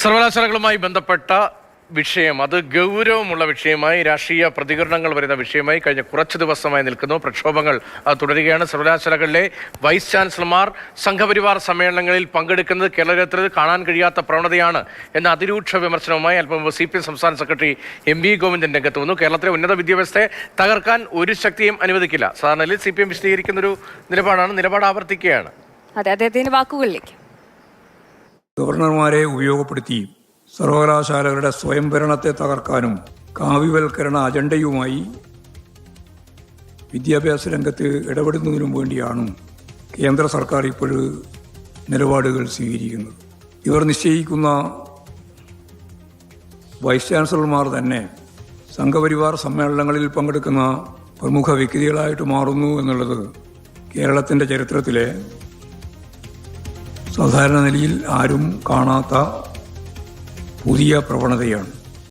സർവകലാശാലകളുമായി ബന്ധപ്പെട്ട വിഷയം അത് ഗൗരവമുള്ള വിഷയമായി, രാഷ്ട്രീയ പ്രതികരണങ്ങൾ വരുന്ന വിഷയമായി കഴിഞ്ഞ കുറച്ച് ദിവസമായി നിൽക്കുന്നു. പ്രക്ഷോഭങ്ങൾ തുടരുകയാണ്. സർവകലാശാലകളിലെ വൈസ് ചാൻസലർമാർ സംഘപരിവാർ സമ്മേളനങ്ങളിൽ പങ്കെടുക്കുന്നത് കേരളത്തിൽ കാണാൻ കഴിയാത്ത പ്രവണതയാണ് എന്ന അതിരൂക്ഷ വിമർശനവുമായി അല്പം മുമ്പ് CPM സംസ്ഥാന സെക്രട്ടറി MV ഗോവിന്ദൻ രംഗത്ത് വന്നു. കേരളത്തിലെ ഉന്നത വിദ്യാഭ്യാസത്തെ തകർക്കാൻ ഒരു ശക്തിയും അനുവദിക്കില്ല. സാധാരണ CPM വിശദീകരിക്കുന്നൊരു നിലപാട് ആവർത്തിക്കുകയാണ്. അതെ, അദ്ദേഹത്തിന്റെ വാക്കുകളിലേക്ക്. ഗവർണർമാരെ ഉപയോഗപ്പെടുത്തി സർവകലാശാലകളുടെ സ്വയംഭരണത്തെ തകർക്കാനും കാവ്യവൽക്കരണ അജണ്ടയുമായി വിദ്യാഭ്യാസ രംഗത്ത് ഇടപെടുന്നതിനും വേണ്ടിയാണ് കേന്ദ്ര സർക്കാർ ഇപ്പോൾ നിലപാടുകൾ സ്വീകരിക്കുന്നത്. ഇവർ നിശ്ചയിക്കുന്ന വൈസ് ചാൻസലർമാർ തന്നെ സംഘപരിവാർ സമ്മേളനങ്ങളിൽ പങ്കെടുക്കുന്ന പ്രമുഖ വ്യക്തികളായിട്ട് മാറുന്നു എന്നുള്ളത് കേരളത്തിൻ്റെ ചരിത്രത്തിലെ സാധാരണ നിലയിൽ ആരും കാണാത്ത പുതിയ പ്രവണതയാണ്.